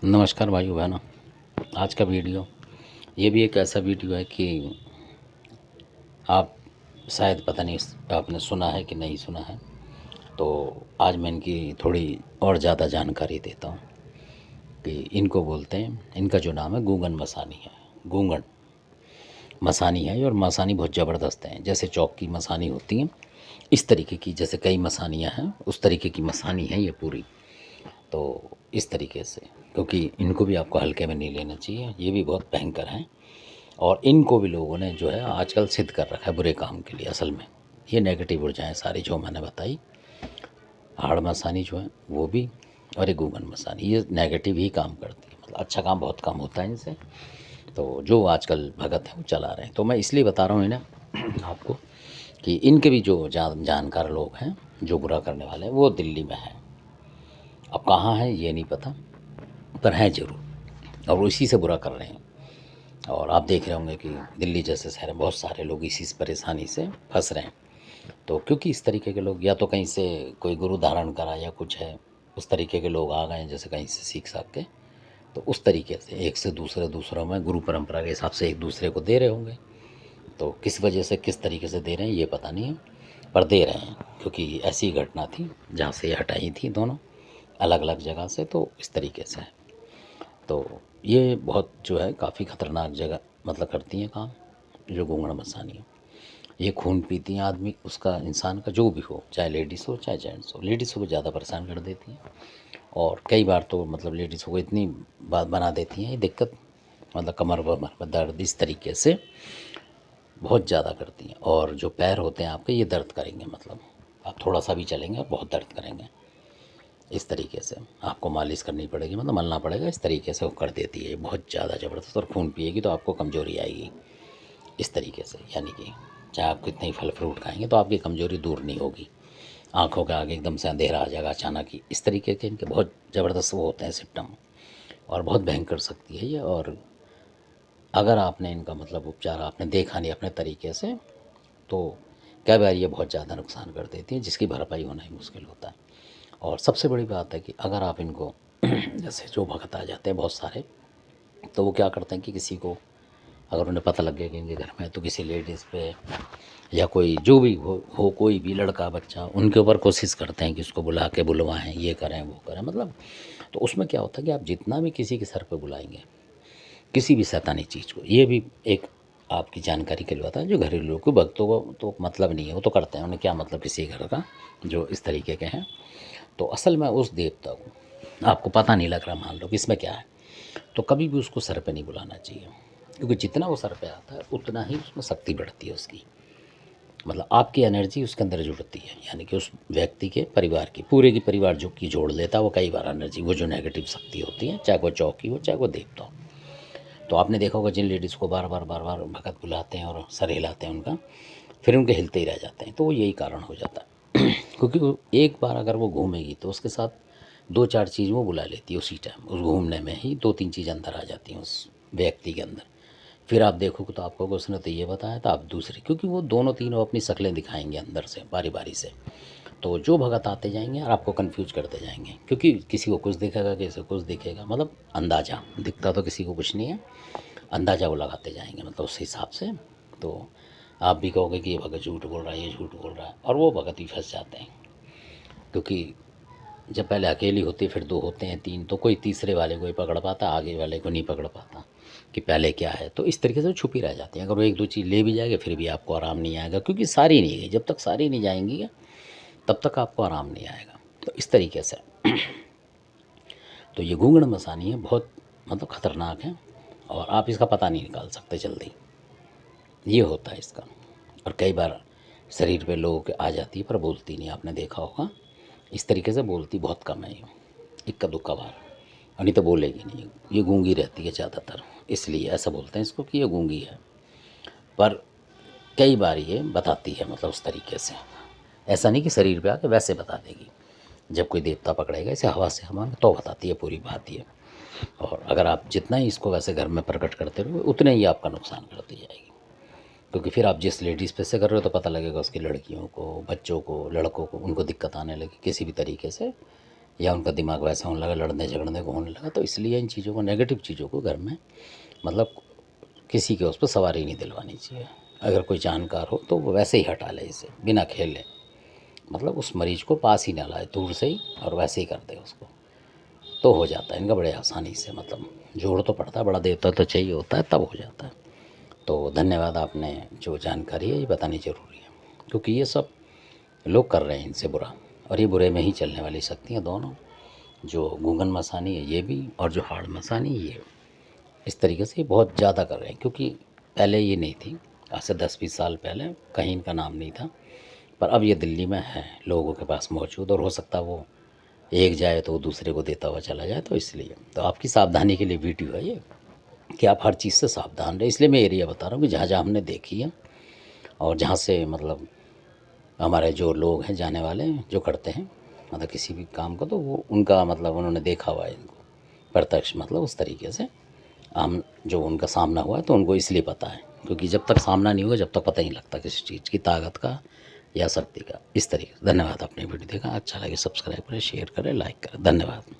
नमस्कार भाइयों बहनों। आज का वीडियो ये भी एक ऐसा वीडियो है कि आप शायद पता नहीं आपने सुना है कि नहीं सुना है। तो आज मैं इनकी थोड़ी और ज़्यादा जानकारी देता हूँ कि इनको बोलते हैं, इनका जो नाम है गूंगन मसानी है। गूंगन मसानी है और मसानी बहुत ज़बरदस्त हैं। जैसे चौक की मसानी होती हैं इस तरीके की, जैसे कई मसानियाँ हैं उस तरीके की मसानी है ये पूरी। तो इस तरीके से, क्योंकि इनको भी आपको हल्के में नहीं लेना चाहिए, ये भी बहुत भयंकर हैं। और इनको भी लोगों ने जो है आजकल सिद्ध कर रखा है बुरे काम के लिए। असल में ये नेगेटिव ऊर्जाएं सारी जो मैंने बताई, हाड़ मसानी जो है वो भी, और ये गूगन मसानी, ये नेगेटिव ही काम करती है। मतलब अच्छा काम बहुत कम होता है इनसे। तो जो आजकल भगत हैं वो चला रहे हैं। तो मैं इसलिए बता रहा हूँ इन्हें आपको कि इनके भी जो जानकार लोग हैं जो बुरा करने वाले हैं वो दिल्ली में हैं। अब कहाँ हैं ये नहीं पता, पर हैं ज़रूर, और वो इसी से बुरा कर रहे हैं। और आप देख रहे होंगे कि दिल्ली जैसे शहर में बहुत सारे लोग इसी परेशानी से फंस रहे हैं। तो क्योंकि इस तरीके के लोग या तो कहीं से कोई गुरु धारण करा या कुछ है, उस तरीके के लोग आ गए हैं जैसे कहीं से सीख साख के। तो उस तरीके से एक से दूसरों में गुरु परंपरा के हिसाब से एक दूसरे को दे रहे होंगे। तो किस वजह से किस तरीके से दे रहे हैं ये पता नहीं है, पर दे रहे हैं। क्योंकि ऐसी घटना थी जहाँ से ये हटाई थी दोनों अलग अलग जगह से, तो इस तरीके से है। तो ये बहुत जो है काफ़ी ख़तरनाक जगह मतलब करती हैं काम, जो गूंगड़ मसानी। ये खून पीती हैं आदमी, उसका इंसान का जो भी हो, चाहे लेडीज़ हो चाहे जेंट्स हो। लेडीज़ को ज़्यादा परेशान कर देती हैं, और कई बार तो मतलब लेडीज़ को इतनी बात बना देती हैं ये दिक्कत, मतलब कमर वमर में दर्द इस तरीके से बहुत ज़्यादा करती हैं। और जो पैर होते हैं आपके ये दर्द करेंगे, मतलब आप थोड़ा सा भी चलेंगे और बहुत दर्द करेंगे। इस तरीके से आपको मालिश करनी पड़ेगी, मतलब मलना पड़ेगा। इस तरीके से वो कर देती है बहुत ज़्यादा ज़बरदस्त। और खून पिएगी तो आपको कमज़ोरी आएगी इस तरीके से। यानी कि चाहे आप कितने ही फल फ्रूट खाएंगे तो आपकी कमज़ोरी दूर नहीं होगी। आँखों के आगे एकदम से अंधेरा आ जाएगा अचानक ही। इस तरीके के इनके बहुत ज़बरदस्त वो होते हैं सिम्टम, और बहुत भयंकर शक्ति है ये। और अगर आपने इनका मतलब उपचार आपने देखा नहीं अपने तरीके से, तो कई बार ये बहुत ज़्यादा नुकसान कर देती है जिसकी भरपाई होना ही मुश्किल होता है। और सबसे बड़ी बात है कि अगर आप इनको जैसे जो भगत आ जाते हैं बहुत सारे, तो वो क्या करते हैं कि किसी को अगर उन्हें पता लग गया कि इनके घर में है, तो किसी लेडीज़ पे या कोई जो भी हो कोई भी लड़का बच्चा, उनके ऊपर कोशिश करते हैं कि उसको बुला के बुलवाएं, ये करें वो करें, मतलब। तो उसमें क्या होता है कि आप जितना भी किसी के सर पे बुलाएंगे किसी भी शैतानी चीज़ को, ये भी एक आपकी जानकारी के लिए होता है। जो घरेलू लोग को, भक्तों को तो मतलब नहीं है, वो तो करते हैं, उन्हें क्या मतलब किसी घर का जो इस तरीके के हैं। तो असल में उस देवता को आपको पता नहीं लग रहा, मान लो कि इसमें क्या है, तो कभी भी उसको सर पे नहीं बुलाना चाहिए। क्योंकि जितना वो सर पे आता है उतना ही उसमें शक्ति बढ़ती है उसकी, मतलब आपकी एनर्जी उसके अंदर जुड़ती है। यानी कि उस व्यक्ति के परिवार की, पूरे की परिवार जो की जोड़ लेता है वो कई बार एनर्जी, वो जो नेगेटिव शक्ति होती है, चाहे वो चौकी हो चाहे वो देवता हो। तो आपने देखा होगा जिन लेडीज़ को बार बार भगत बुलाते हैं और सर हिलाते हैं उनका, फिर उनके हिलते ही रह जाते हैं, तो वो यही कारण हो जाता है। क्योंकि वो एक बार अगर वो घूमेगी तो उसके साथ दो चार चीज़ वो बुला लेती है उसी टाइम, उस घूमने में ही दो तीन चीज़ अंदर आ जाती हैं उस व्यक्ति के अंदर। फिर आप देखोगे तो आपको उसने तो ये बताया था, आप दूसरी, क्योंकि वो दोनों तीनों अपनी शक्लें दिखाएंगे अंदर से बारी बारी से। तो जो भगत आते जाएंगे और आपको कंफ्यूज करते जाएंगे, क्योंकि किसी को कुछ दिखेगा किसी को कुछ दिखेगा, मतलब अंदाज़ा दिखता तो किसी को कुछ नहीं है, अंदाज़ा वो लगाते जाएंगे मतलब उस हिसाब से। तो आप भी कहोगे कि ये भगत झूठ बोल रहा है, ये झूठ बोल रहा है, और वो भगत भी फंस जाते हैं। क्योंकि जब पहले अकेली होती, फिर दो होते हैं तीन, तो कोई तीसरे वाले को ही पकड़ पाता, आगे वाले को नहीं पकड़ पाता कि पहले क्या है। तो इस तरीके से वो छुपी रह जाती हैं। अगर वो एक दो चीज़ ले भी जाएगा फिर भी आपको आराम नहीं आएगा, क्योंकि सारी नहीं गई। जब तक सारी नहीं जाएंगी तब तक आपको आराम नहीं आएगा। तो इस तरीके से तो ये गूंगड़ मसानी है, बहुत मतलब ख़तरनाक है, और आप इसका पता नहीं निकाल सकते जल्दी, ये होता है इसका। और कई बार शरीर पे लोगों के आ जाती है पर बोलती नहीं, आपने देखा होगा। इस तरीके से बोलती बहुत कम है ये, इक्का दुक्का बार, और नहीं तो बोलेगी नहीं। ये गूंगी रहती है ज़्यादातर, इसलिए ऐसा बोलते हैं इसको कि ये गूंगी है। पर कई बार ये बताती है, मतलब उस तरीके से। ऐसा नहीं कि शरीर पे आके वैसे बता देगी। जब कोई देवता पकड़ेगा इसे हवा से हवा में तो बताती है पूरी बात ये। और अगर आप जितना ही इसको वैसे घर में प्रकट करते रहो उतने ही आपका नुकसान करती जाएगी। क्योंकि फिर आप जिस लेडीज़ पे से कर रहे हो तो पता लगेगा उसकी लड़कियों को, बच्चों को, लड़कों को, उनको दिक्कत आने लगी किसी भी तरीके से। या उनका दिमाग वैसा होने लगा, लड़ने झगड़ने को होने लगा। तो इसलिए इन चीज़ों को, नेगेटिव चीज़ों को घर में मतलब किसी के उस पर सवारी नहीं दिलवानी चाहिए। अगर कोई जानकार हो तो वो वैसे ही हटा ले इसे, बिना खेले, मतलब उस मरीज को पास ही ना लाए, दूर से ही, और वैसे ही कर दे उसको, तो हो जाता है इनका बड़े आसानी से। मतलब जोड़ तो पड़ता है, बड़ा देवता तो चाहिए होता है, तब हो जाता है। तो धन्यवाद, आपने जो जानकारी है ये बतानी ज़रूरी है, क्योंकि ये सब लोग कर रहे हैं इनसे बुरा, और ये बुरे में ही चलने वाली शक्तियाँ दोनों, जो गूंगन मसानी है ये भी, और जो हाड़ मसानी ये, इस तरीके से ये बहुत ज़्यादा कर रहे हैं। क्योंकि पहले ये नहीं थी, आज से 10-20 साल पहले कहीं इनका नाम नहीं था, पर अब ये दिल्ली में है, लोगों के पास मौजूद, और हो सकता है वो एक जाए तो वो दूसरे को देता हुआ चला जाए। तो इसलिए तो आपकी सावधानी के लिए वीडियो है ये, कि आप हर चीज़ से सावधान रहे। इसलिए मैं एरिया बता रहा हूँ कि जहाँ जहाँ हमने देखी है, और जहाँ से मतलब हमारे जो लोग हैं जाने वाले जो करते हैं मतलब किसी भी काम को, तो वो उनका मतलब उन्होंने देखा हुआ है इनको प्रत्यक्ष, मतलब उस तरीके से हम जो उनका सामना हुआ है, तो उनको इसलिए पता है, क्योंकि जब तक सामना नहीं होगा जब तक पता ही नहीं लगता किसी चीज़ की ताकत का या शक्ति का। इस तरीके से धन्यवाद, आपने वीडियो देखा, अच्छा लगे सब्सक्राइब करें, शेयर करें, लाइक करें, धन्यवाद।